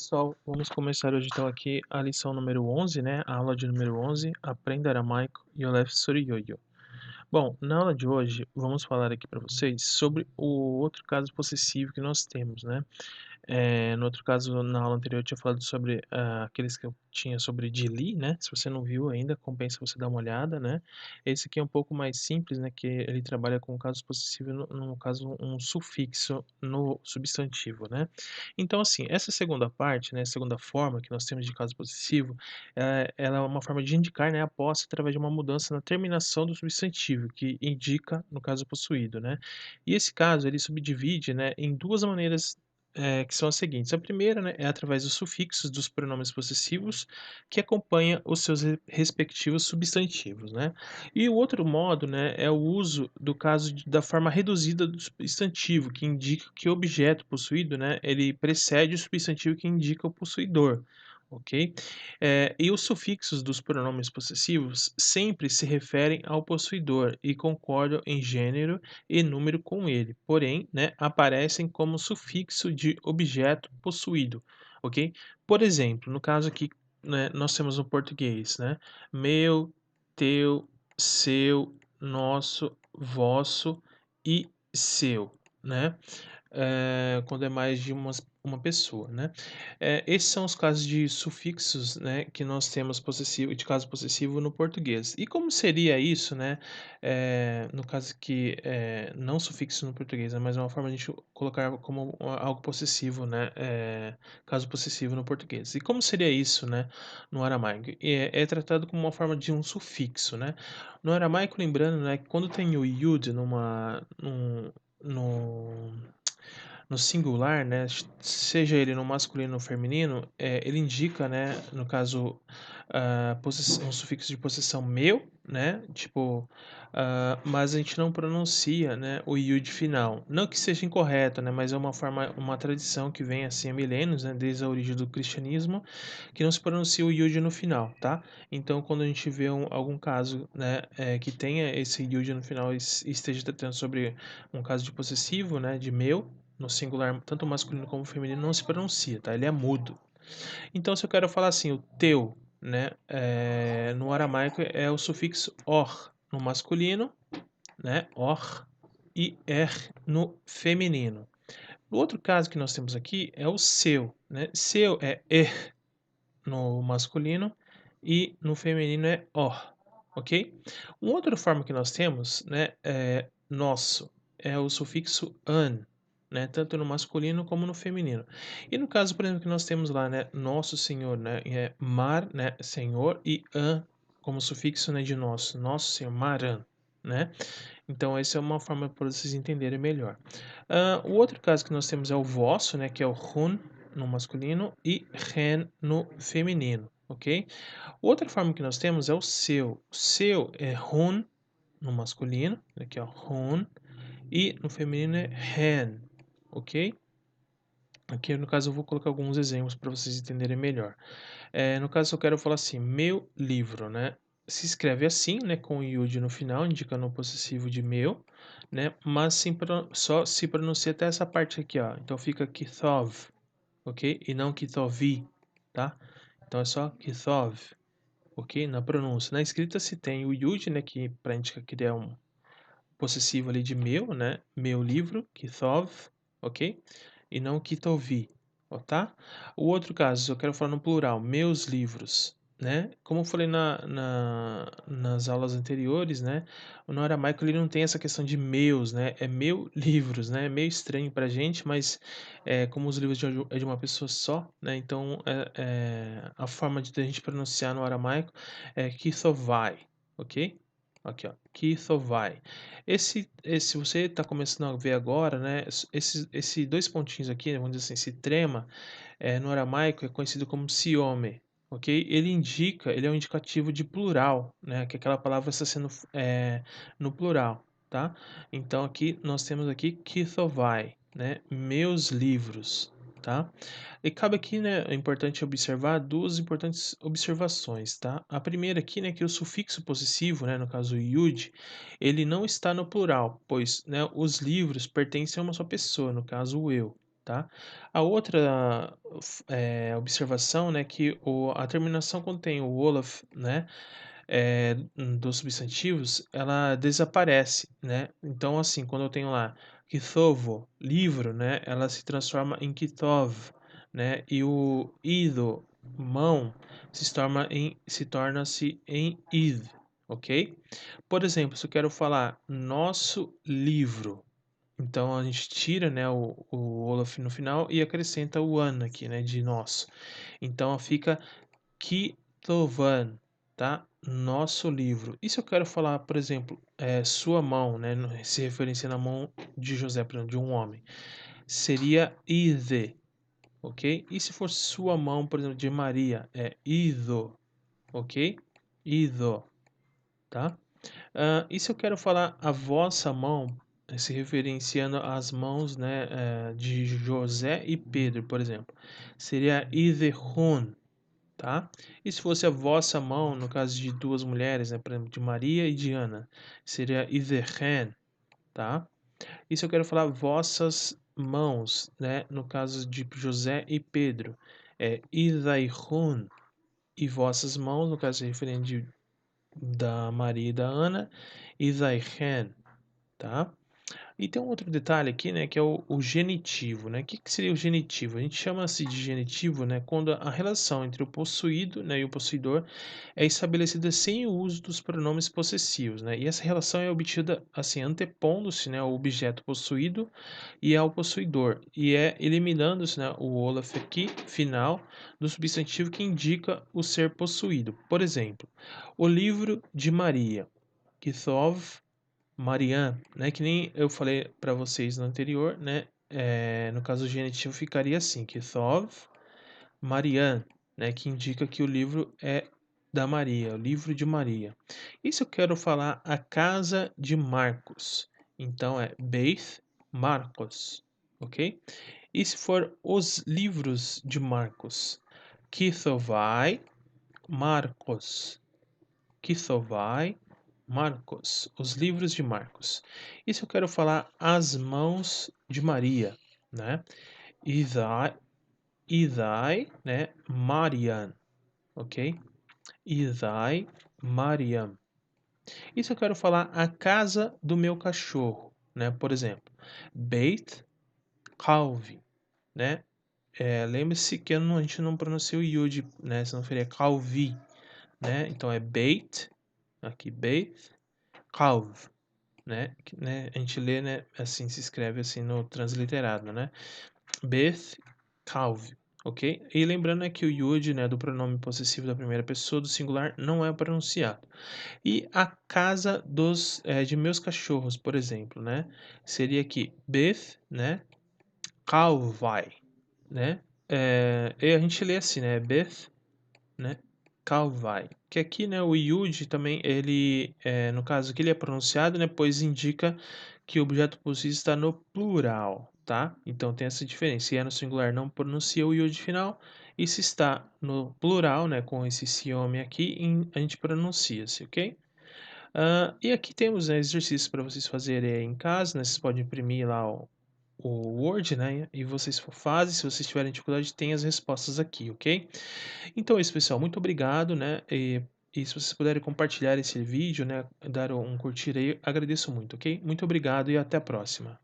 pessoal, vamos começar hoje então aqui a lição número 11, né? A aula de número 11, Aprenda Aramaico Yolef Suriyoyo. Bom, na aula de hoje vamos falar aqui para vocês sobre o outro caso possessivo que nós temos, né? No outro caso, na aula anterior, eu tinha falado sobre aqueles que eu tinha sobre Dili, né? Se você não viu ainda, compensa você dar uma olhada, né? Esse aqui é um pouco mais simples, né? Que ele trabalha com o caso possessivo, no caso, um sufixo no substantivo, né? Então, assim, essa segunda parte, né? Segunda forma que nós temos de caso possessivo, ela é uma forma de indicar, né? A posse através de uma mudança na terminação do substantivo, que indica no caso possuído, né? E esse caso, ele subdivide, né? Em duas maneiras que são as seguintes. A primeira, né, é através dos sufixos dos pronomes possessivos que acompanha os seus respectivos substantivos, né? E o outro modo, né, é o uso do caso da forma reduzida do substantivo, que indica que o objeto possuído, né, ele precede o substantivo que indica o possuidor. Ok? E os sufixos dos pronomes possessivos sempre se referem ao possuidor e concordam em gênero e número com ele, porém, né, aparecem como sufixo de objeto possuído, ok? Por exemplo, no caso aqui, né, nós temos no português, né, meu, teu, seu, nosso, vosso e seu, né? Quando é mais de uma pessoa, né? Esses são os casos de sufixos, né, que nós temos possessivo, de caso possessivo no português. E como seria isso, né, no caso que não sufixo no português, né, mas é uma forma de a gente colocar como algo possessivo, né, caso possessivo no português. E como seria isso, né, no aramaico? É tratado como uma forma de um sufixo, né? No aramaico, lembrando, né, que quando tem o yud no no singular, né, seja ele no masculino ou feminino, ele indica, né, no caso, um sufixo de possessão meu, né, tipo, mas a gente não pronuncia, né, o iud final. Não que seja incorreto, né, mas é uma forma, uma tradição que vem assim há milênios, né, desde a origem do cristianismo, que não se pronuncia o iud no final, tá? Então, quando a gente vê algum caso, né, que tenha esse iud no final e esteja tratando sobre um caso de possessivo, né, de meu, no singular, tanto masculino como feminino, não se pronuncia, tá? Ele é mudo. Então, se eu quero falar assim, o teu, né, no aramaico é o sufixo or no masculino, né, or, e er no feminino. O outro caso que nós temos aqui é o seu, né? Seu é er no masculino e no feminino é or, ok? Uma outra forma que nós temos, né, é nosso, é o sufixo an, né, tanto no masculino como no feminino. E no caso, por exemplo, que nós temos lá, né, nosso Senhor, né, é mar, né, Senhor, e an como sufixo, né, de nosso, nosso Senhor, maran, né? Então, essa é uma forma para vocês entenderem melhor. O outro caso que nós temos é o vosso, né, que é o hun no masculino e hen no feminino, ok? Outra forma que nós temos é o seu. O seu é hun no masculino, aqui ó, hun, e no feminino é hen, ok? Aqui no caso eu vou colocar alguns exemplos para vocês entenderem melhor. No caso eu quero falar assim, meu livro, né? Se escreve assim, né, com o iud no final, indicando o possessivo de meu, né? Mas só se pronuncia até essa parte aqui, ó. Então fica kithov, ok? E não kithovi, tá? Então é só kithov, ok? Na pronúncia. Na escrita se tem o iud, né, que para indicar que ele é um possessivo ali de meu, né? Meu livro, kithov, ok? E não kitovi, ó, tá? O outro caso, eu quero falar no plural, meus livros, né? Como eu falei nas aulas anteriores, né? No aramaico ele não tem essa questão de meus, né? É meu livros, né? É meio estranho pra gente, mas como os livros é de uma pessoa só, né? Então a forma de a gente pronunciar no aramaico é kithovai, ok? Aqui, ó, kithovai. Se você está começando a ver agora, né, esse dois pontinhos aqui, né, vamos dizer assim, esse trema, no aramaico é conhecido como siome, ok? Ele é um indicativo de plural, né, que aquela palavra está sendo no plural, tá? Então aqui nós temos aqui kithovai, né, meus livros, tá? E cabe aqui, né, é importante observar duas importantes observações, tá? A primeira aqui, né, que o sufixo possessivo, né, no caso o yud, ele não está no plural, pois, né, os livros pertencem a uma só pessoa, no caso o eu, tá? A outra observação, né, que a terminação quando tem o Olaf, né, dos substantivos, ela desaparece, né? Então, assim, quando eu tenho lá kithovo, livro, né, ela se transforma em kitov, né? E o ido, mão, se torna-se em id, ok? Por exemplo, se eu quero falar nosso livro, então a gente tira, né, o Olaf no final e acrescenta o an aqui, né, de nosso. Então fica Kitovan, tá? Nosso livro. E se eu quero falar, por exemplo, sua mão, né, se referenciando à mão de José, por exemplo, de um homem, seria ide, ok? E se for sua mão, por exemplo, de Maria, é ido, ok? Ido, tá? E se eu quero falar a vossa mão, se referenciando às mãos, né, de José e Pedro, por exemplo, seria idehun, tá? E se fosse a vossa mão, no caso de duas mulheres, né, por exemplo, de Maria e de Ana, seria idehen, tá? E se eu quero falar vossas mãos, né, no caso de José e Pedro, é idaihun, e vossas mãos, no caso referente da Maria e da Ana, idaihen, tá? E tem um outro detalhe aqui, né, que é o genitivo, né? O que seria o genitivo? A gente chama-se de genitivo, né, quando a relação entre o possuído, né, e o possuidor é estabelecida sem o uso dos pronomes possessivos, né? E essa relação é obtida assim antepondo-se, né, ao objeto possuído e ao possuidor, e é eliminando-se, né, o olaf aqui final do substantivo que indica o ser possuído. Por exemplo, o livro de Maria, Kithov Marianne, né? Que nem eu falei para vocês no anterior, né? No caso o genitivo ficaria assim, Kithov Marianne, né? Que indica que o livro é da Maria, o livro de Maria. E se eu quero falar a casa de Marcos? Então é Beit Marcos, ok? E se for os livros de Marcos? Kithovai Marcos. Kithovai Marcos, os livros de Marcos. E se eu quero falar as mãos de Maria, né? Idai, Idai, né? Marian, ok? Idai, Mariam. E se eu quero falar a casa do meu cachorro, né? Por exemplo, Beit Calvi, né? Lembre-se que a gente não pronuncia o Yud, né? Senão seria Calvi, né? Então é Beit, aqui Beit, Calv, né? A gente lê, né? Assim se escreve assim no transliterado, né? Beth Calv, ok? E lembrando que o Yud, né, do pronome possessivo da primeira pessoa do singular não é pronunciado. E a casa de meus cachorros, por exemplo, né? Seria aqui Beth, né? Calvai, né? E a gente lê assim, né? Beth, né? Calvai. Que aqui, né, o Yud também, ele, no caso aqui, ele é pronunciado, né, pois indica que o objeto possessivo está no plural, tá? Então tem essa diferença. Se é no singular, não pronuncia o Yud final, e se está no plural, né, com esse ciome aqui, a gente pronuncia-se, ok? E aqui temos, né, exercícios para vocês fazerem em casa, né? Vocês podem imprimir lá o Word, né? E vocês fazem, se vocês tiverem dificuldade, tem as respostas aqui, ok? Então é isso, pessoal. Muito obrigado, né? E se vocês puderem compartilhar esse vídeo, né? Dar um curtir aí, agradeço muito, ok? Muito obrigado e até a próxima.